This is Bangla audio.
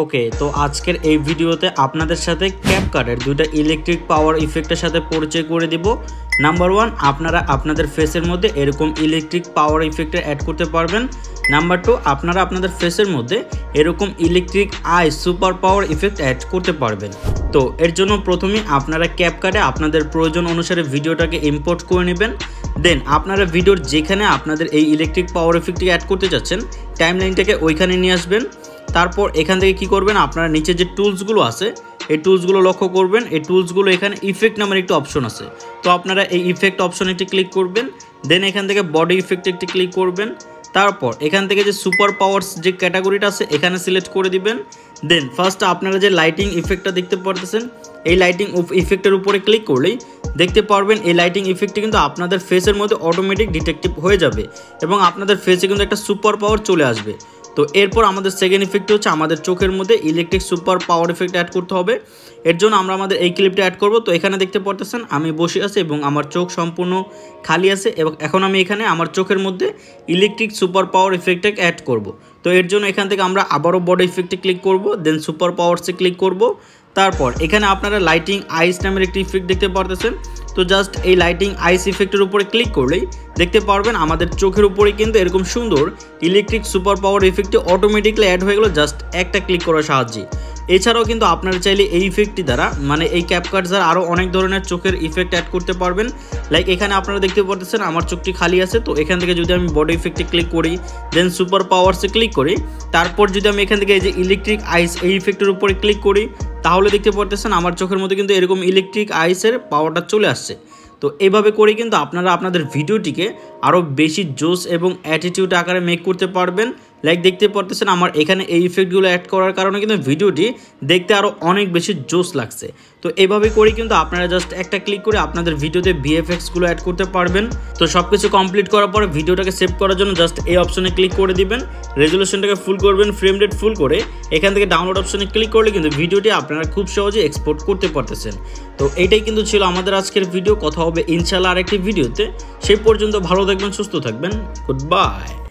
ওকে, তো আজকের এই ভিডিওতে আপনাদের সাথে ক্যাপকাটের দুইটা ইলেকট্রিক পাওয়ার ইফেক্টের সাথে পরিচয় করে দিব। নাম্বার 1, আপনারা আপনাদের ফেসের মধ্যে এরকম ইলেকট্রিক পাওয়ার ইফেক্ট অ্যাড করতে পারবেন। নাম্বার 2, আপনারা আপনাদের ফেসের মধ্যে এরকম electric eye super power effect add করতে পারবেন। তো এর জন্য প্রথমে আপনারা ক্যাপকাটে আপনাদের প্রয়োজন অনুসারে ভিডিওটাকে ইম্পোর্ট করে নেবেন। দেন আপনারা ভিডিওর যেখানে আপনাদের এই ইলেকট্রিক পাওয়ার ইফেক্টটি অ্যাড করতে চাচ্ছেন টাইমলাইনটাকে ওইখানে নিয়ে আসবেন। তারপর এখান থেকে কি করবেন, আপনারা নিচে যে টুলসগুলো আছে এই টুলসগুলো লক্ষ্য করবেন। এই টুলসগুলো এখানে ইফেক্ট নামের একটি অপশন আছে, তো আপনারা এই ইফেক্ট অপশনে একটি ক্লিক করবেন। দেন এখান থেকে বডি ইফেক্টে একটি ক্লিক করবেন। তারপর এখান থেকে যে সুপার পাওয়ার্স যে ক্যাটাগরিটা আছে এখানে সিলেক্ট করে দিবেন। দেন ফার্স্ট আপনারা যে লাইটিং ইফেক্টটা দেখতে পারতেছেন এই লাইটিং ইফেক্টের উপরে ক্লিক করলেই দেখতে পারবেন এই লাইটিং ইফেক্টটি কিন্তু আপনাদের ফেসের মধ্যে অটোমেটিক ডিটেক্টিভ হয়ে যাবে এবং আপনাদের ফেসে কিন্তু একটা সুপার পাওয়ার চলে আসবে। তো এরপর আমাদের সেকেন্ড ইফেক্টটি হচ্ছে আমাদের চোখের মধ্যে electric super power effect add করতে হবে। এর জন্য আমরা আমাদের এই ক্লিপটা অ্যাড করব। তো এখানে দেখতে পারতেছেন আমি বসে আছি এবং আমার চোখ সম্পূর্ণ খালি আছে এবং এখন আমি এখানে আমার চোখের মধ্যে ইলেকট্রিক সুপার পাওয়ার ইফেক্টটাকে অ্যাড করব। তো এর জন্য এখান থেকে আমরা আবারও বডি ইফেক্টে ক্লিক করব, দেন সুপার পাওয়ারসে ক্লিক করব। তারপর এখানে আপনারা লাইটিং আইস নামের একটি ইফেক্ট দেখতে পারতেছেন। তো জাস্ট এই লাইটিং আইস ইফেক্টের উপরে ক্লিক করলেই দেখতে পারবেন আমাদের চোখের উপরে কিন্তু এরকম সুন্দর ইলেকট্রিক সুপার পাওয়ার ইফেক্টটি অটোমেটিকলি অ্যাড হয়ে গেল জাস্ট একটা ক্লিক করার সাহায্যে। এছাড়াও কিন্তু আপনারা চাইলে এই ইফেক্টটি দ্বারা মানে এই ক্যাপকাট দ্বারা আরও অনেক ধরনের চোখের ইফেক্ট অ্যাড করতে পারবেন। লাইক এখানে আপনারা দেখতে পারতেছেন আমার চোখটি খালি আছে, তো এখান থেকে যদি আমি বডি ইফেক্টে ক্লিক করি দেন সুপার পাওয়ারসে ক্লিক করি, তারপর যদি আমি এখান থেকে এই যে ইলেকট্রিক আইস এই ইফেক্টের উপরে ক্লিক করি তাহলে দেখতে পারতেছেন আমার চোখের মধ্যে কিন্তু এরকম ইলেকট্রিক আইসের পাওয়ারটা চলে আসছে। তো এইভাবে করে কিন্তু আপনারা আপনাদের ভিডিওটিকে আরও বেশি জোস এবং অ্যাটিটিউড আকারে মেক করতে পারবেন। লাইক দেখতে পারতেছেন আমার এখানে এই ইফেক্টগুলো অ্যাড করার কারণে কিন্তু ভিডিওটি দেখতে আরও অনেক বেশি জোস লাগছে। তো এইভাবে করে কিন্তু আপনারা জাস্ট একটা ক্লিক করে আপনাদের ভিডিওতে ভিএফএক্সগুলো অ্যাড করতে পারবেন। তো সব কিছু কমপ্লিট করার পরে ভিডিওটাকে সেভ করার জন্য জাস্ট এই অপশনে ক্লিক করে দিবেন, রেজুলেশনটাকে ফুল করবেন, ফ্রেম রেট ফুল করে এখান থেকে ডাউনলোড অপশনে ক্লিক করলে কিন্তু ভিডিওটি আপনারা খুব সহজে এক্সপোর্ট করতে পারতেছেন। তো এইটাই কিন্তু ছিল আমাদের আজকের ভিডিও। কথা হবে ইনশাআল্লাহ আরেকটি ভিডিওতে। সেই পর্যন্ত ভালো থাকবেন, সুস্থ থাকবেন, গুড বাই।